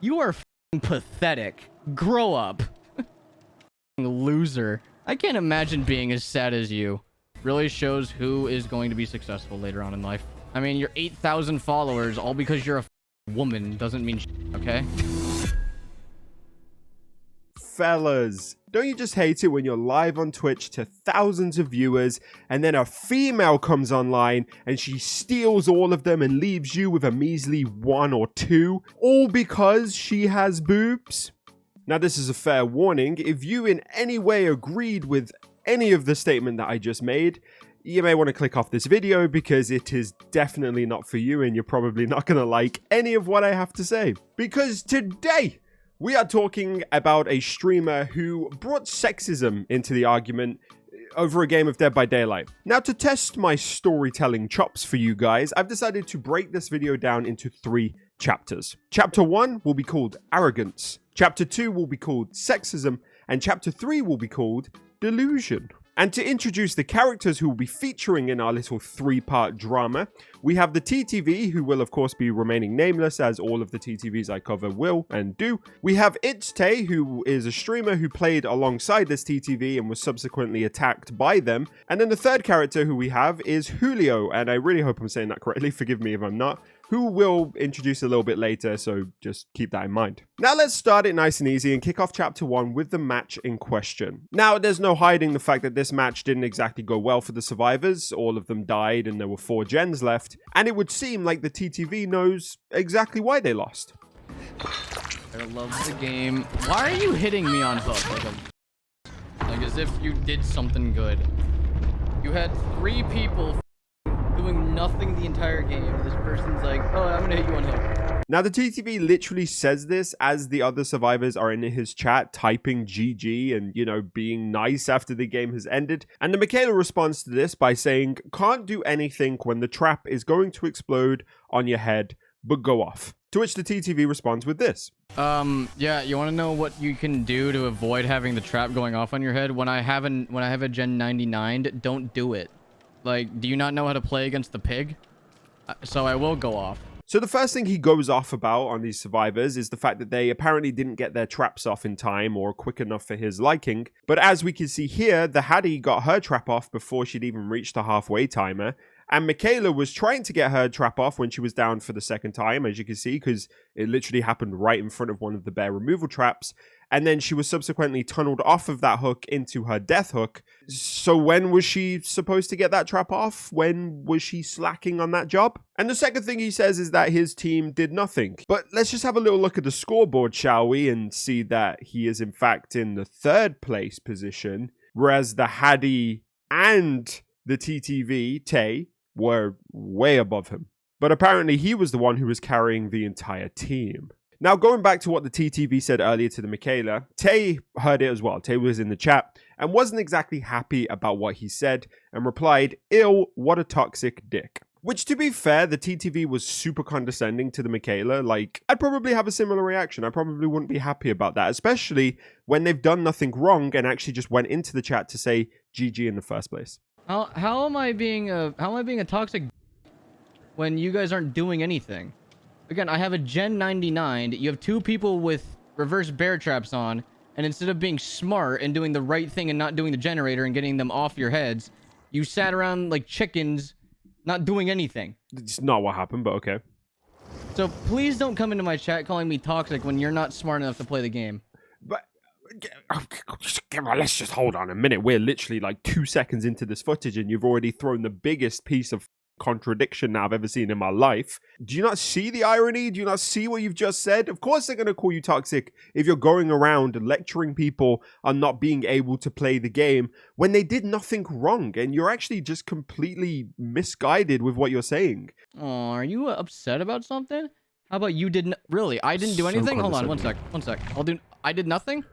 You are f***ing pathetic. Grow up. Loser. I can't imagine being as sad as you. Really shows who is going to be successful later on in life. I mean, your 8,000 followers, all because you're a woman, doesn't mean shit, okay? Fellas, don't you just hate it when you're live on Twitch to thousands of viewers and then a female comes online and she steals all of them and leaves you with a measly 1 or 2, all because she has boobs? Now, this is a fair warning. If you in any way agreed with any of the statement that I just made, you may want to click off this video because it is definitely not for you and you're probably not going to like any of what I have to say. Because today, we are talking about a streamer who brought sexism into the argument over a game of Dead by Daylight. Now, to test my storytelling chops for you guys, I've decided to break this video down into 3 chapters. Chapter 1 will be called Arrogance. Chapter 2 will be called Sexism. And Chapter 3 will be called Delusion. And to introduce the characters who will be featuring in our little 3-part drama, we have the TTV, who will of course be remaining nameless as all of the TTVs I cover will and do. We have It's Tay, who is a streamer who played alongside this TTV and was subsequently attacked by them. And then the third character who we have is Julio, and I really hope I'm saying that correctly, forgive me if I'm not, who we'll introduce a little bit later, so just keep that in mind. Now let's start it nice and easy and kick off chapter 1 with the match in question. Now, there's no hiding the fact that this match didn't exactly go well for the survivors. All of them died and there were 4 gens left, and it would seem like the TTV knows exactly why they lost. I love the game. Why are you hitting me on hook? Like as if you did something good. You had 3 people doing nothing the entire game. This person's like, oh, I'm gonna hit you on hook. Now, the TTV literally says this as the other survivors are in his chat typing GG and, you know, being nice after the game has ended. And the Michaela responds to this by saying, can't do anything when the trap is going to explode on your head, but go off. To which the TTV responds with this. Yeah, you want to know what you can do to avoid having the trap going off on your head? When I have a Gen 99, don't do it. Like, do you not know how to play against the pig? So I will go off. So the first thing he goes off about on these survivors is the fact that they apparently didn't get their traps off in time or quick enough for his liking. But as we can see here, the Hattie got her trap off before she'd even reached the halfway timer. And Michaela was trying to get her trap off when she was down for the second time, as you can see, because it literally happened right in front of one of the bear removal traps. And then she was subsequently tunneled off of that hook into her death hook. So when was she supposed to get that trap off? When was she slacking on that job? And the second thing he says is that his team did nothing. But let's just have a little look at the scoreboard, shall we? And see that he is in fact in the 3rd place position, whereas the Hattie and the TTV, Tay, were way above him. But apparently he was the one who was carrying the entire team. Now, going back to what the TTV said earlier to the Michaela, Tay heard it as well. Tay was in the chat and wasn't exactly happy about what he said and replied, "Ew, what a toxic dick." Which, to be fair, the TTV was super condescending to the Michaela. Like, I'd probably have a similar reaction. I probably wouldn't be happy about that, especially when they've done nothing wrong and actually just went into the chat to say GG in the first place. How am I being a toxic when you guys aren't doing anything? Again, I have a Gen 99. You have 2 people with reverse bear traps on, and instead of being smart and doing the right thing and not doing the generator and getting them off your heads, you sat around like chickens, not doing anything. It's not what happened, but okay. So please don't come into my chat calling me toxic when you're not smart enough to play the game. But let's just hold on a minute. We're literally like 2 seconds into this footage and you've already thrown the biggest piece of contradiction I've ever seen in my life. Do you not see the irony? Do you not see what you've just said? Of course they're going to call you toxic if you're going around lecturing people on not being able to play the game when they did nothing wrong and you're actually just completely misguided with what you're saying. Oh, are you upset about something? How about you didn't? Really? I didn't do anything? Hold on, one sec. I did nothing?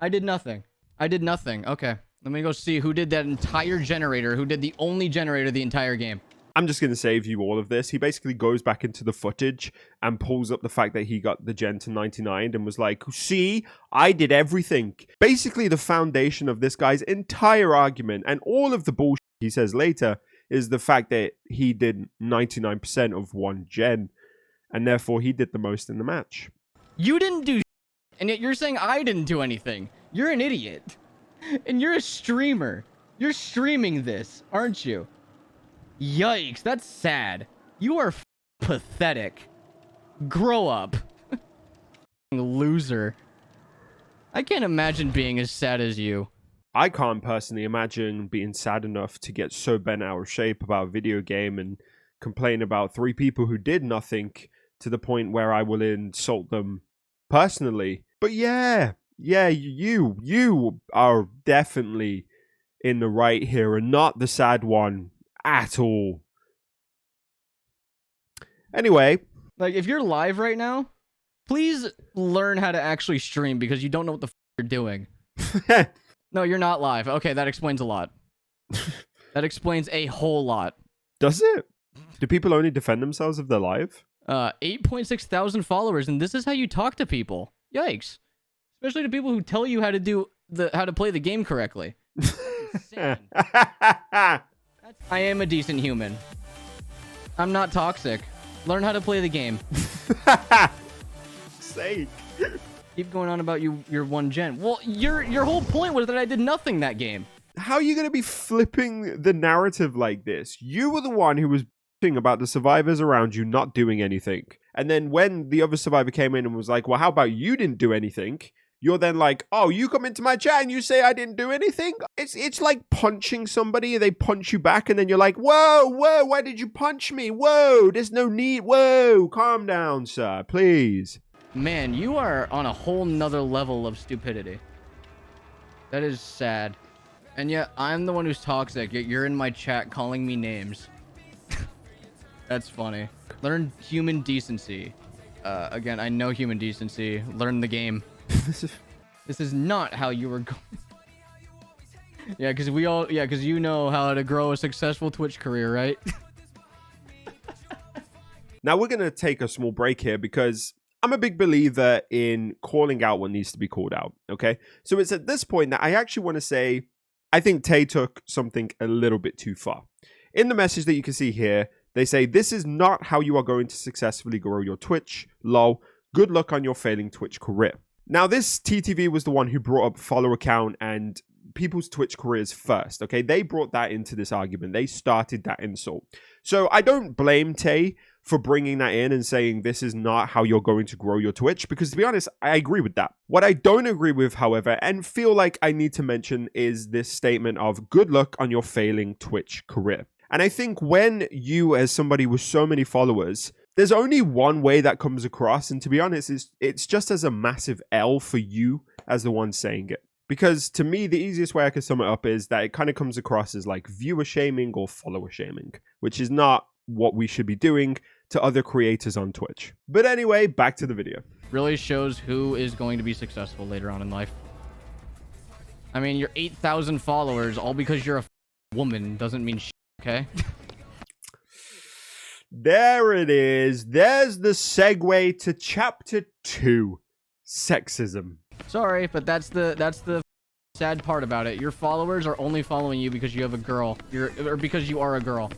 I did nothing. Okay. Let me go see who did that entire generator, who did the only generator the entire game. I'm just going to save you all of this. He basically goes back into the footage and pulls up the fact that he got the gen to 99 and was like, see, I did everything. Basically, the foundation of this guy's entire argument and all of the bullshit he says later is the fact that he did 99% of one gen and therefore he did the most in the match. You didn't do and yet you're saying I didn't do anything. You're an idiot. And you're a streamer. You're streaming this, aren't you? Yikes, that's sad. You are pathetic. Grow up. Loser. I can't imagine being as sad as you. I can't personally imagine being sad enough to get so bent out of shape about a video game and complain about 3 people who did nothing to the point where I will insult them personally. But yeah, you are definitely in the right here and not the sad one at all. Anyway. Like, if you're live right now, please learn how to actually stream because you don't know what the you're doing. No, you're not live. Okay, that explains a lot. That explains a whole lot. Does it? Do people only defend themselves if they're live? 8.6 thousand followers, and this is how you talk to people. Yikes. Especially to people who tell you how to play the game correctly. Insane. I am a decent human. I'm not toxic. Learn how to play the game. Sake. Keep going on about your one gen. Well, your whole point was that I did nothing that game. How are you going to be flipping the narrative like this? You were the one who was bitching about the survivors around you not doing anything. And then when the other survivor came in and was like, well, how about you didn't do anything? You're then like, oh, you come into my chat and you say I didn't do anything? It's like punching somebody and they punch you back and then you're like, whoa, why did you punch me? Whoa, there's no need. Whoa, calm down, sir, please. Man, you are on a whole nother level of stupidity. That is sad. And yet, I'm the one who's toxic, yet you're in my chat calling me names. That's funny. Learn human decency. Again, I know human decency. Learn the game. This is not how you were going. Yeah, because you know how to grow a successful Twitch career, right? Now we're going to take a small break here because I'm a big believer in calling out what needs to be called out, okay? So it's at this point that I actually want to say, I think Tay took something a little bit too far. In the message that you can see here, they say, this is not how you are going to successfully grow your Twitch. Lol. Good luck on your failing Twitch career. Now, this TTV was the one who brought up follower count and people's Twitch careers first, okay? They brought that into this argument. They started that insult. So I don't blame Tay for bringing that in and saying this is not how you're going to grow your Twitch, because to be honest, I agree with that. What I don't agree with, however, and feel like I need to mention is this statement of good luck on your failing Twitch career. And I think when you, as somebody with so many followers, there's only one way that comes across, and to be honest, it's just as a massive L for you as the one saying it. Because to me, the easiest way I can sum it up is that it kind of comes across as like viewer shaming or follower shaming, which is not what we should be doing to other creators on Twitch. But anyway, back to the video. Really shows who is going to be successful later on in life. I mean, your 8,000 followers, all because you're a woman, doesn't mean shit, okay? There it is. There's the segue to chapter 2, sexism. Sorry, but that's the sad part about it. Your followers are only following you because you have a girl. Or because you are a girl.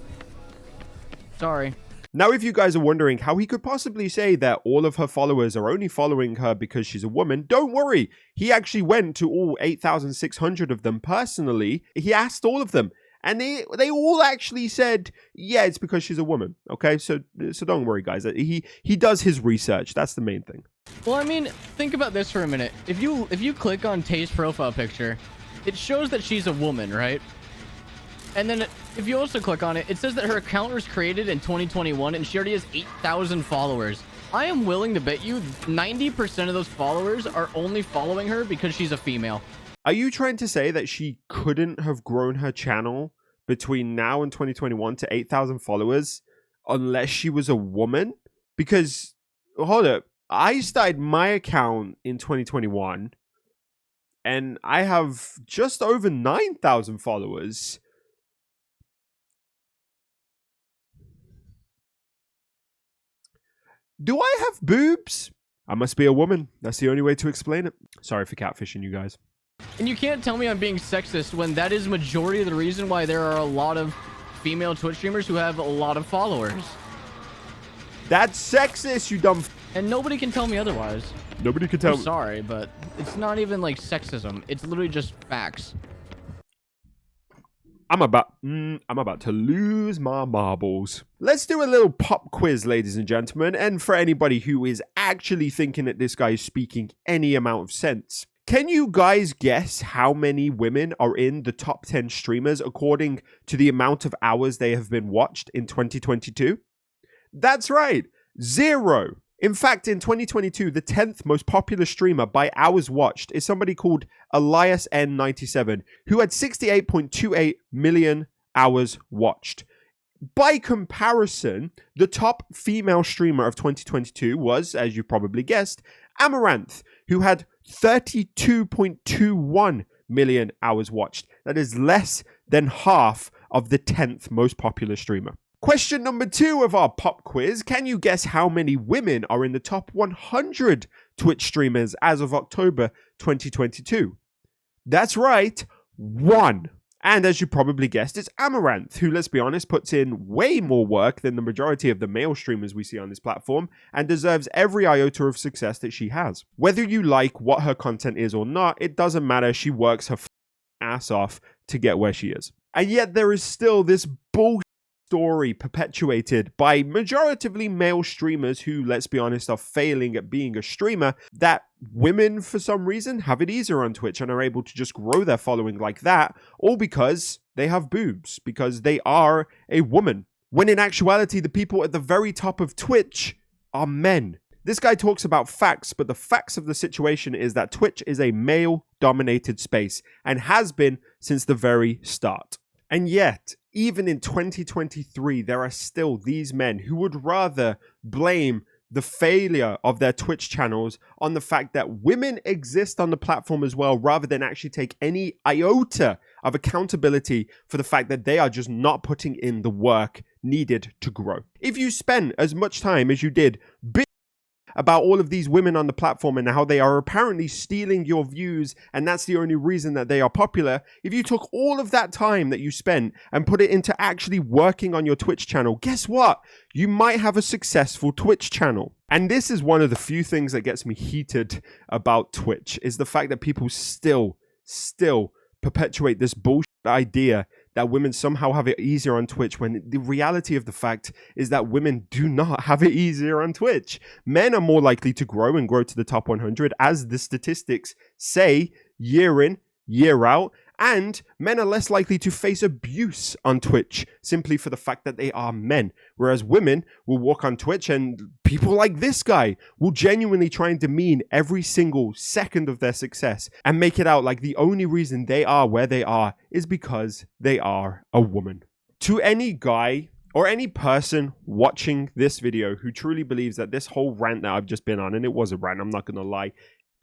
Sorry. Now, if you guys are wondering how he could possibly say that all of her followers are only following her because she's a woman, don't worry. He actually went to all 8,600 of them personally. He asked all of them. And they all actually said, yeah, it's because she's a woman. Okay, so don't worry, guys. He does his research. That's the main thing. Well, I mean, think about this for a minute. If you click on Tay's profile picture, it shows that she's a woman, right? And then if you also click on it, it says that her account was created in 2021 and she already has 8,000 followers. I am willing to bet you 90% of those followers are only following her because she's a female. Are you trying to say that she couldn't have grown her channel between now and 2021 to 8,000 followers unless she was a woman? Because, hold up, I started my account in 2021 and I have just over 9,000 followers. Do I have boobs? I must be a woman. That's the only way to explain it. Sorry for catfishing you guys. And you can't tell me I'm being sexist when that is majority of the reason why there are a lot of female Twitch streamers who have a lot of followers. That's sexist, you dumb And nobody can tell me otherwise. Nobody can tell I'm me. sorry, but it's not even like sexism. It's literally just facts. I'm about to lose my marbles. Let's do a little pop quiz, ladies and gentlemen, and for anybody who is actually thinking that this guy is speaking any amount of sense. Can you guys guess how many women are in the top 10 streamers according to the amount of hours they have been watched in 2022? That's right, 0. In fact, in 2022, the 10th most popular streamer by hours watched is somebody called Elias N97, who had 68.28 million hours watched. By comparison, the top female streamer of 2022 was, as you probably guessed, Amaranth, who had 32.21 million hours watched. That is less than half of the 10th most popular streamer. Question number 2 of our pop quiz. Can you guess how many women are in the top 100 Twitch streamers as of October 2022? That's right, 1. And as you probably guessed, it's Amaranth, who, let's be honest, puts in way more work than the majority of the male streamers we see on this platform and deserves every iota of success that she has. Whether you like what her content is or not, it doesn't matter. She works her ass off to get where she is. And yet there is still this bullshit story perpetuated by majoritively male streamers who, let's be honest, are failing at being a streamer, that women for some reason have it easier on Twitch and are able to just grow their following like that, all because they have boobs, because they are a woman. When in actuality, the people at the very top of Twitch are men. This guy talks about facts, but the facts of the situation is that Twitch is a male-dominated space and has been since the very start. And yet, even in 2023, there are still these men who would rather blame the failure of their Twitch channels on the fact that women exist on the platform as well, rather than actually take any iota of accountability for the fact that they are just not putting in the work needed to grow. If you spend as much time as you did about all of these women on the platform and how they are apparently stealing your views and that's the only reason that they are popular, if you took all of that time that you spent and put it into actually working on your Twitch channel, guess what? You might have a successful Twitch channel. And this is one of the few things that gets me heated about Twitch, is the fact that people still perpetuate this bullshit idea that women somehow have it easier on Twitch, when the reality of the fact is that women do not have it easier on Twitch. Men are more likely to grow and grow to the top 100, as the statistics say, year in, year out, and men are less likely to face abuse on Twitch simply for the fact that they are men. Whereas women will walk on Twitch and people like this guy will genuinely try and demean every single second of their success and make it out like the only reason they are where they are is because they are a woman. To any guy or any person watching this video who truly believes that this whole rant that I've just been on, and it was a rant, I'm not going to lie,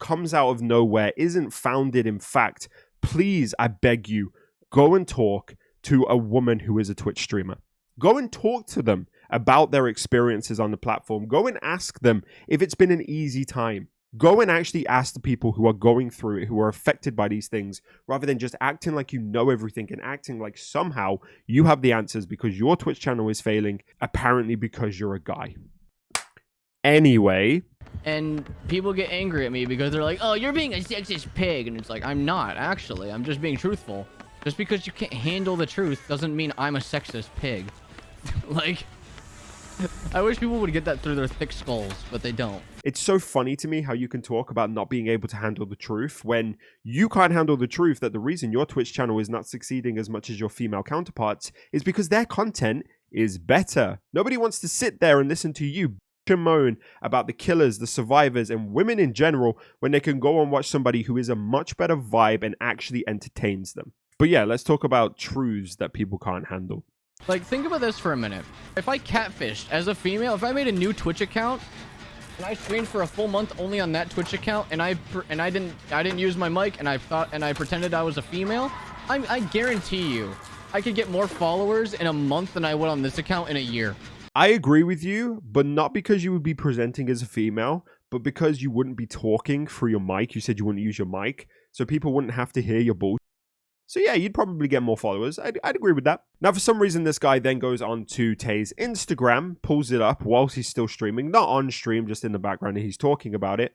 comes out of nowhere, isn't founded in fact, please, I beg you, go and talk to a woman who is a Twitch streamer. Go and talk to them about their experiences on the platform. Go and ask them if it's been an easy time. Go and actually ask the people who are going through it, who are affected by these things, rather than just acting like you know everything and acting like somehow you have the answers because your Twitch channel is failing, apparently because you're a guy. Anyway. And people get angry at me because they're like, oh, you're being a sexist pig. And it's like, I'm not, actually. I'm just being truthful. Just because you can't handle the truth doesn't mean I'm a sexist pig. Like, I wish people would get that through their thick skulls, but they don't. It's so funny to me how you can talk about not being able to handle the truth when you can't handle the truth that the reason your Twitch channel is not succeeding as much as your female counterparts is because their content is better. Nobody wants to sit there and listen to you moan about the killers, the survivors, and women in general when they can go and watch somebody who is a much better vibe and actually entertains them. But yeah, let's talk about truths that people can't handle. Like, think about this for a minute. If I catfished as a female, if I made a new Twitch account and I streamed for a full month only on that Twitch account and I didn't use my mic and I pretended I was a female, I guarantee you I could get more followers in a month than I would on this account in a year. I agree with you, but not because you would be presenting as a female, but because you wouldn't be talking through your mic. You said you wouldn't use your mic, so people wouldn't have to hear your bullshit. So yeah, you'd probably get more followers. I'd agree with that. Now, for some reason, this guy then goes on to Tay's Instagram, pulls it up whilst he's still streaming, not on stream, just in the background, and he's talking about it,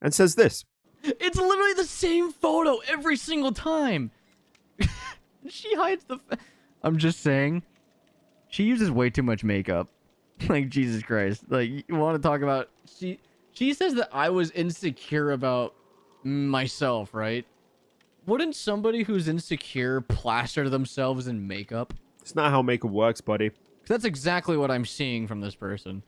and says this. It's literally the same photo every single time. She hides the... I'm just saying, she uses way too much makeup. Like, Jesus Christ. Like, you want to talk about... She says that I was insecure about myself, right? Wouldn't somebody who's insecure plaster themselves in makeup? It's not how makeup works, buddy. That's exactly what I'm seeing from this person.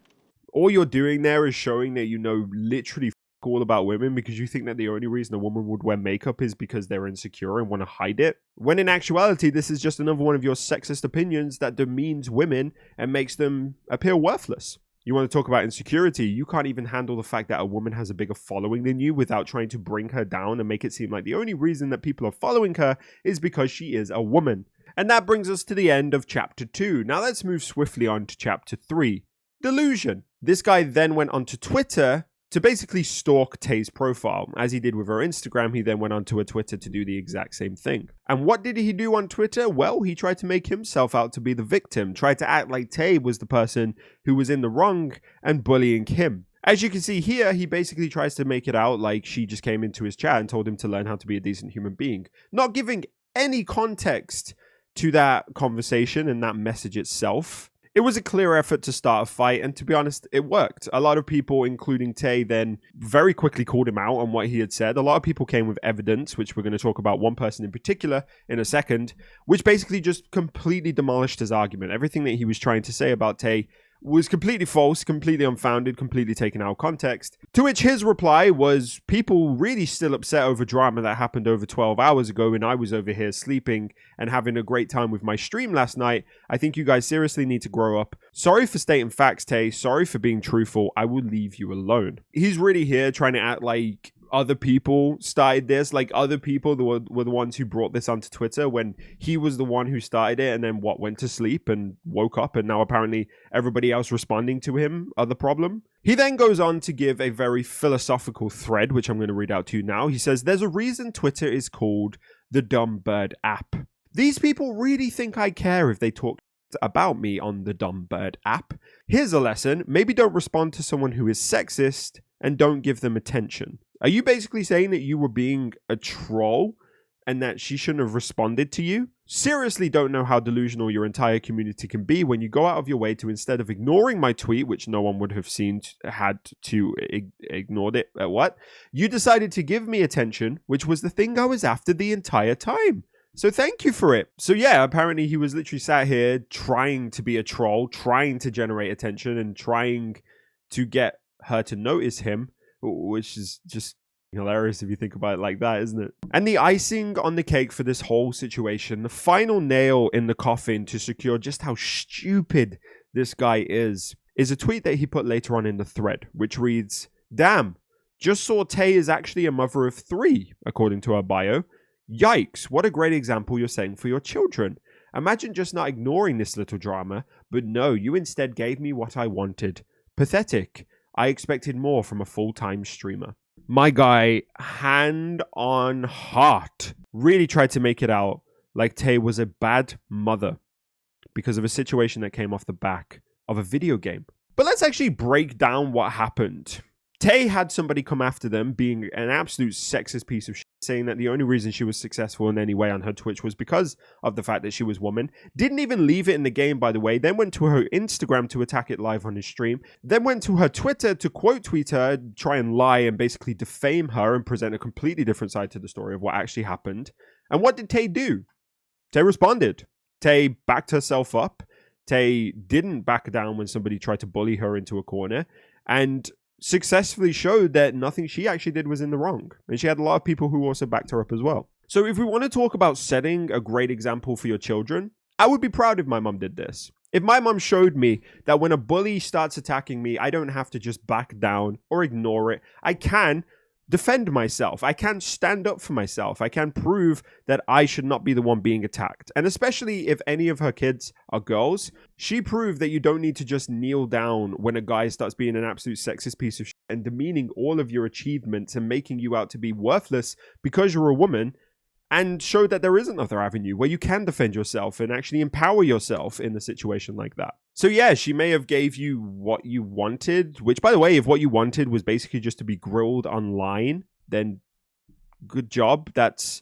All you're doing there is showing that you know literally all about women because you think that the only reason a woman would wear makeup is because they're insecure and want to hide it. When in actuality, this is just another one of your sexist opinions that demeans women and makes them appear worthless. You want to talk about insecurity, you can't even handle the fact that a woman has a bigger following than you without trying to bring her down and make it seem like the only reason that people are following her is because she is a woman. And that brings us to the end of chapter 2. Now let's move swiftly on to chapter 3. Delusion. This guy then went onto Twitter to basically stalk Tay's profile. As he did with her Instagram, he then went onto her Twitter to do the exact same thing. And what did he do on Twitter? Well, he tried to make himself out to be the victim, tried to act like Tay was the person who was in the wrong and bullying him. As you can see here, he basically tries to make it out like she just came into his chat and told him to learn how to be a decent human being, not giving any context to that conversation and that message itself. It was a clear effort to start a fight, and to be honest, it worked. A lot of people, including Tay, then very quickly called him out on what he had said. A lot of people came with evidence, which we're going to talk about one person in particular in a second, which basically just completely demolished his argument. Everything that he was trying to say about Tay was completely false, completely unfounded, completely taken out of context. To which his reply was, people really still upset over drama that happened over 12 hours ago when I was over here sleeping and having a great time with my stream last night. I think you guys seriously need to grow up. Sorry for stating facts, Tay. Sorry for being truthful. I will leave you alone. He's really here trying to act like other people started this, like other people were the ones who brought this onto Twitter when he was the one who started it and then went to sleep and woke up, and now apparently everybody else responding to him are the problem. He then goes on to give a very philosophical thread, which I'm going to read out to you now. He says, there's a reason Twitter is called the Dumb Bird app. These people really think I care if they talk about me on the Dumb Bird app. Here's a lesson. Maybe don't respond to someone who is sexist and don't give them attention. Are you basically saying that you were being a troll and that she shouldn't have responded to you? Seriously don't know how delusional your entire community can be when you go out of your way to, instead of ignoring my tweet, which no one would have seen, had to ignored it, you decided to give me attention, which was the thing I was after the entire time. So thank you for it. So yeah, apparently he was literally sat here trying to be a troll, trying to generate attention and trying to get her to notice him, which is just hilarious if you think about it like that, isn't it? And the icing on the cake for this whole situation, the final nail in the coffin to secure just how stupid this guy is a tweet that he put later on in the thread, which reads, damn, just saw Tay is actually a mother of 3, according to her bio. Yikes, what a great example you're setting for your children. Imagine just not ignoring this little drama, but no, you instead gave me what I wanted. Pathetic. I expected more from a full-time streamer. My guy, hand on heart, really tried to make it out like Tay was a bad mother because of a situation that came off the back of a video game. But let's actually break down what happened. Tay had somebody come after them, being an absolute sexist piece of shit, saying that the only reason she was successful in any way on her Twitch was because of the fact that she was woman. Didn't even leave it in the game, by the way. Then went to her Instagram to attack it live on his stream. Then went to her Twitter to quote tweet her, try and lie and basically defame her and present a completely different side to the story of what actually happened. And what did Tay do? Tay responded. Tay backed herself up. Tay didn't back down when somebody tried to bully her into a corner. And successfully showed that nothing she actually did was in the wrong. And she had a lot of people who also backed her up as well. So if we want to talk about setting a great example for your children, I would be proud if my mum did this. If my mum showed me that when a bully starts attacking me, I don't have to just back down or ignore it. I can defend myself. I can stand up for myself. I can prove that I should not be the one being attacked. And especially if any of her kids are girls, she proved that you don't need to just kneel down when a guy starts being an absolute sexist piece of shit and demeaning all of your achievements and making you out to be worthless because you're a woman and showed that there is another avenue where you can defend yourself and actually empower yourself in a situation like that. So yeah, she may have gave you what you wanted, which, by the way, if what you wanted was basically just to be grilled online, then good job. That's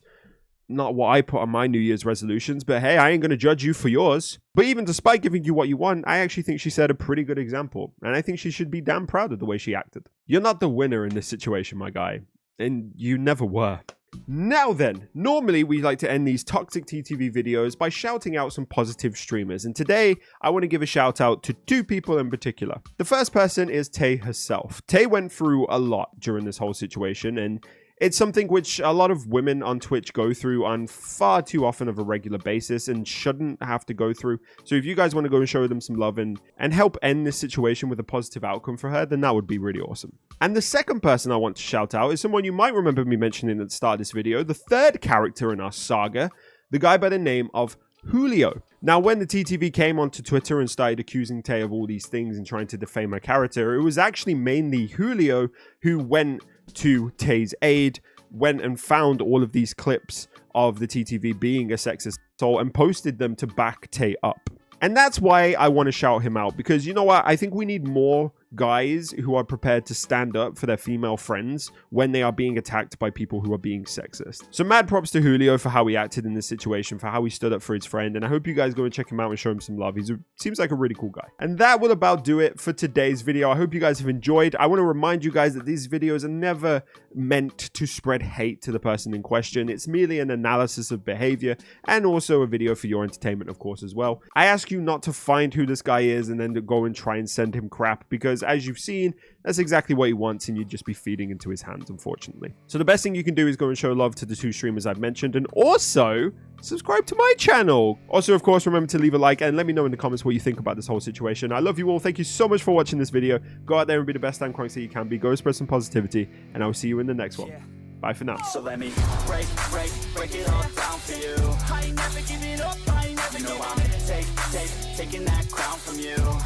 not what I put on my New Year's resolutions, but hey, I ain't going to judge you for yours. But even despite giving you what you want, I actually think she set a pretty good example, and I think she should be damn proud of the way she acted. You're not the winner in this situation, my guy, and you never were. Now then, normally we like to end these toxic TTV videos by shouting out some positive streamers, and today I want to give a shout out to two people in particular. The first person is Tay herself. Tay went through a lot during this whole situation, and it's something which a lot of women on Twitch go through on far too often of a regular basis and shouldn't have to go through. So if you guys want to go and show them some love and help end this situation with a positive outcome for her, then that would be really awesome. And the second person I want to shout out is someone you might remember me mentioning at the start of this video, the third character in our saga, the guy by the name of Julio. Now, when the TTV came onto Twitter and started accusing Tay of all these things and trying to defame her character, it was actually mainly Julio who went to Tay's aid, went and found all of these clips of the TTV being a sexist assault and posted them to back Tay up. And that's why I want to shout him out, because you know what? I think we need more guys who are prepared to stand up for their female friends when they are being attacked by people who are being sexist. So mad props to Julio for how he acted in this situation, for how he stood up for his friend, and I hope you guys go and check him out and show him some love. Seems like a really cool guy. And that will about do it for today's video. I hope you guys have enjoyed. I want to remind you guys that these videos are never meant to spread hate to the person in question. It's merely an analysis of behavior and also a video for your entertainment, of course, as well. I ask you not to find who this guy is and then to go and try and send him crap, because as you've seen, that's exactly what he wants, and you'd just be feeding into his hands, unfortunately. So the best thing you can do is go and show love to the two streamers I've mentioned, and also subscribe to my channel. Also, of course, remember to leave a like and let me know in the comments what you think about this whole situation. I love you all. Thank you so much for watching this video. Go out there and be the best damn cranks that you can be. Go spread some positivity, and I will see you in the next one. Bye for now. So let me break it all down for you.